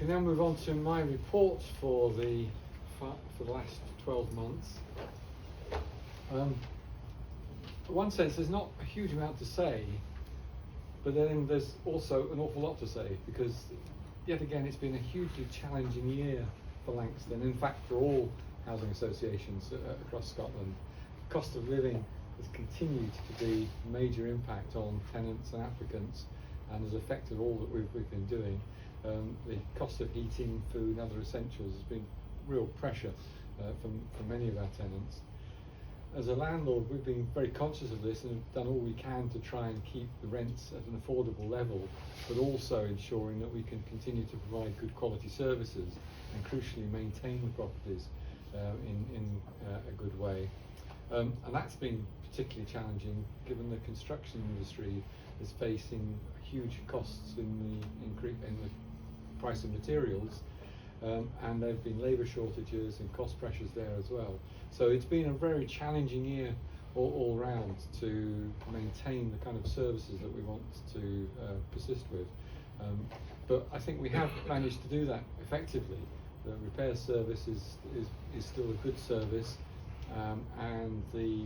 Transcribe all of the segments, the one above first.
can now move on to my report for the last 12 months. In one sense, there's not a huge amount to say, but then there's also an awful lot to say, because yet again it's been a hugely challenging year for Langstane, in fact for all housing associations across Scotland. The cost of living has continued to be a major impact on tenants and applicants, and has affected all that we've been doing. The cost of heating, food and other essentials has been real pressure for many of our tenants. As a landlord, we've been very conscious of this and have done all we can to try and keep the rents at an affordable level, but also ensuring that we can continue to provide good quality services and crucially maintain the properties in a good way. And that's been particularly challenging given the construction industry is facing huge costs in the price of materials, and there have been labour shortages and cost pressures there as well. So it's been a very challenging year all round to maintain the kind of services that we want to persist with. But I think we have managed to do that effectively. The repair service is still a good service, and the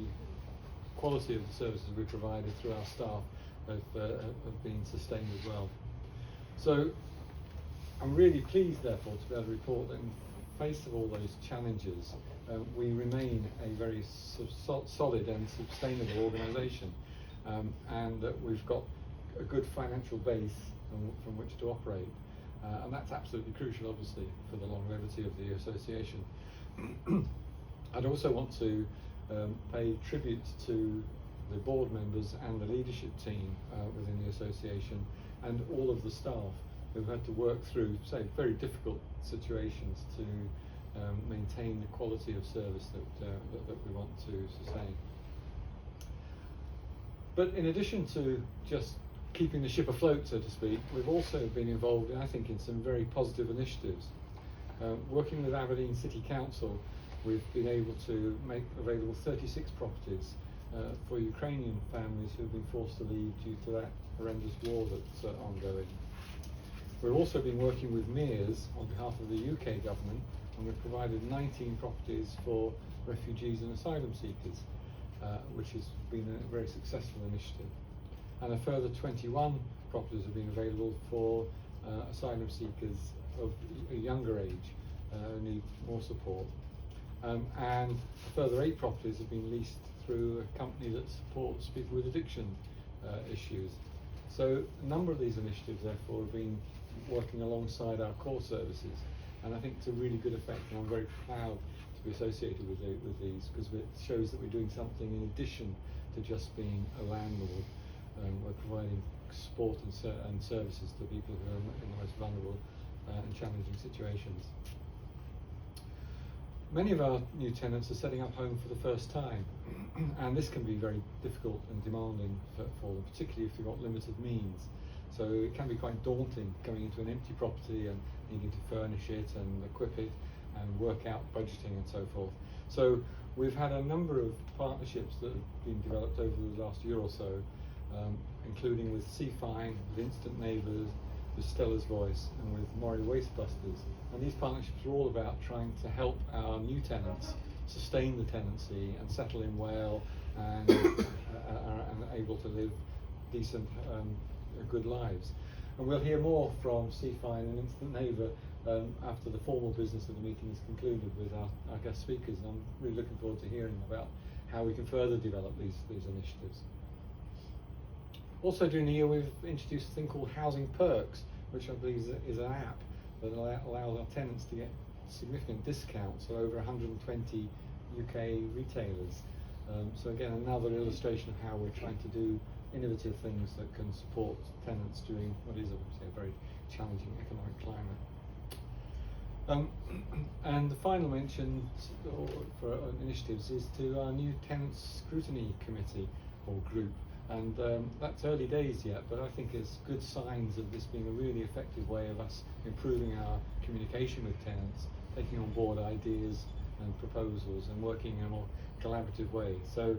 quality of the services we provided through our staff have been sustained as well. So I'm really pleased, therefore, to be able to report that in face of all those challenges, we remain a very solid and sustainable organisation, and that we've got a good financial base from which to operate. And that's absolutely crucial, obviously, for the longevity of the association. I'd also want to pay tribute to the board members and the leadership team within the association, and all of the staff who've had to work through, say, very difficult situations to maintain the quality of service that we want to sustain. But in addition to just keeping the ship afloat, so to speak, we've also been involved, I think, in some very positive initiatives. Working with Aberdeen City Council, we've been able to make available 36 properties for Ukrainian families who've been forced to leave due to that horrendous war that's ongoing. We've also been working with mayors on behalf of the UK government, and we've provided 19 properties for refugees and asylum seekers, which has been a very successful initiative. And a further 21 properties have been available for asylum seekers of a younger age who need more support. And a further 8 properties have been leased through a company that supports people with addiction issues. So a number of these initiatives, therefore, have been working alongside our core services, and I think it's a really good effect, and I'm very proud to be associated with these, because it shows that we're doing something in addition to just being a landlord. We're providing support and services to people who are in the most vulnerable and challenging situations. Many of our new tenants are setting up home for the first time, and this can be very difficult and demanding for them, particularly if they've got limited means. So it can be quite daunting going into an empty property and needing to furnish it and equip it and work out budgeting and so forth. So we've had a number of partnerships that have been developed over the last year or so, including with Seafine, with Instant Neighbours, with Stella's Voice and with Moray Wastebusters. And these partnerships are all about trying to help our new tenants sustain the tenancy and settle in well and are able to live decent, good lives. And we'll hear more from Seafine and Instant Neighbour after the formal business of the meeting is concluded with our guest speakers, and I'm really looking forward to hearing about how we can further develop these initiatives. Also during the year, we've introduced a thing called Housing Perks, which I believe is an app that allows our tenants to get significant discounts for over 120 UK retailers. So again, another illustration of how we're trying to do innovative things that can support tenants during what is obviously a very challenging economic climate. And the final mention for initiatives is to our new Tenants Scrutiny Committee or group. And that's early days yet, but I think it's good signs of this being a really effective way of us improving our communication with tenants, taking on board ideas and proposals and working in a more collaborative way. So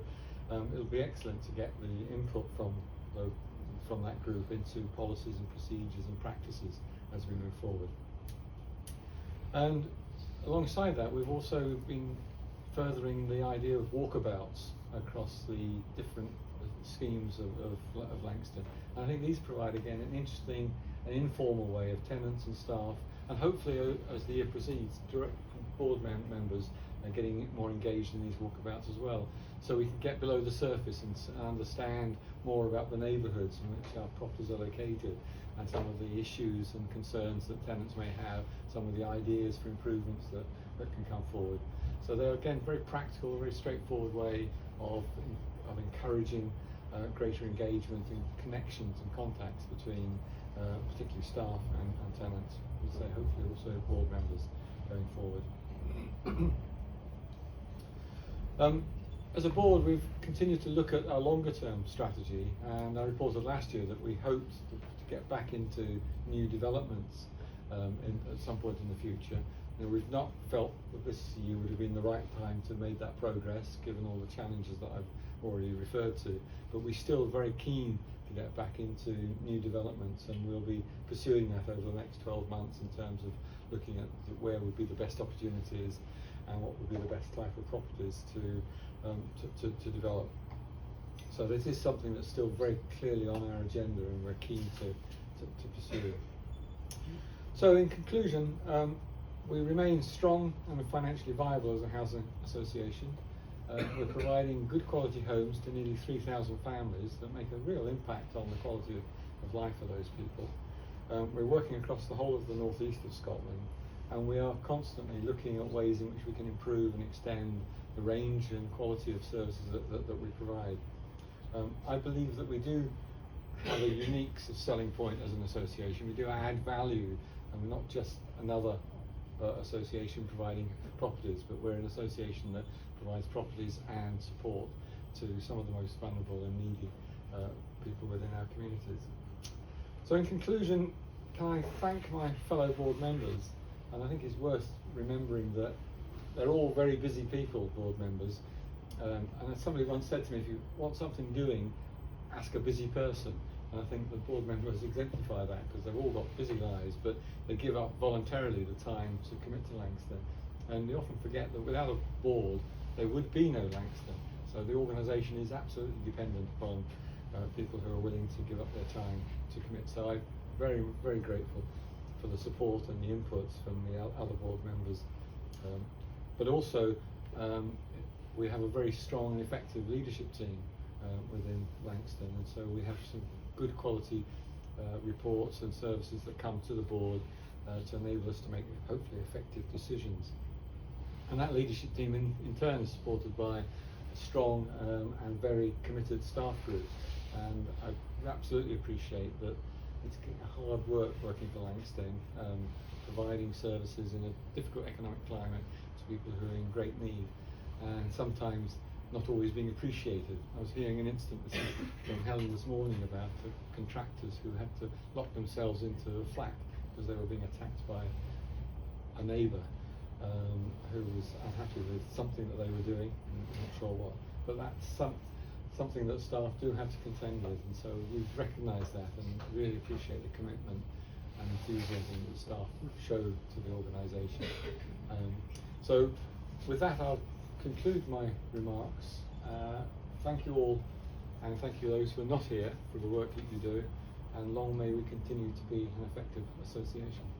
it'll be excellent to get the input from that group into policies and procedures and practices as we move forward. And alongside that, we've also been furthering the idea of walkabouts across the different schemes of Langstane. And I think these provide, again, an interesting and informal way of tenants and staff, and hopefully as the year proceeds, direct board members are getting more engaged in these walkabouts as well. So we can get below the surface and understand more about the neighbourhoods in which our properties are located, and some of the issues and concerns that tenants may have, some of the ideas for improvements that can come forward. So they're, again, very practical, very straightforward way of encouraging greater engagement and connections and contacts between particularly staff and tenants, and say hopefully also board members going forward. As a board, we've continued to look at our longer term strategy, and I reported last year that we hoped to get back into new developments at some point in the future. We've not felt that this year would have been the right time to make that progress, given all the challenges that I've already referred to, but we're still very keen to get back into new developments, and we'll be pursuing that over the next 12 months in terms of looking at where would be the best opportunities and what would be the best type of properties to develop. So this is something that's still very clearly on our agenda, and we're keen to pursue it. So in conclusion, we remain strong and financially viable as a housing association. We're providing good quality homes to nearly 3,000 families that make a real impact on the quality of life for those people. We're working across the whole of the northeast of Scotland, and we are constantly looking at ways in which we can improve and extend the range and quality of services that we provide. I believe that we do have a unique selling point as an association. We do add value, and we're not just another association providing properties, but we're an association that provides properties and support to some of the most vulnerable and needy people within our communities. So in conclusion, can I thank my fellow board members, and I think it's worth remembering that they're all very busy people, board members, and as somebody once said to me, if you want something doing, ask a busy person. And I think the board members exemplify that, because they've all got busy lives, but they give up voluntarily the time to commit to Langstane. And they often forget that without a board, there would be no Langstane. So the organisation is absolutely dependent upon people who are willing to give up their time to commit. So I'm very, very grateful for the support and the inputs from the other board members. But also, we have a very strong and effective leadership team within Langstane, and so we have some good quality reports and services that come to the board to enable us to make hopefully effective decisions. And that leadership team in turn is supported by a strong and very committed staff group, and I absolutely appreciate that it's hard work working for Langstane, providing services in a difficult economic climate to people who are in great need, and sometimes not always being appreciated. I was hearing an incident from Helen this morning about the contractors who had to lock themselves into a flat because they were being attacked by a neighbour who was unhappy with something that they were doing, I'm not sure what. But that's something that staff do have to contend with, and so we've recognised that and really appreciate the commitment and enthusiasm that staff show to the organisation. So with that, I'll conclude my remarks. Thank you all, and thank you those who are not here for the work that you do, and long may we continue to be an effective association.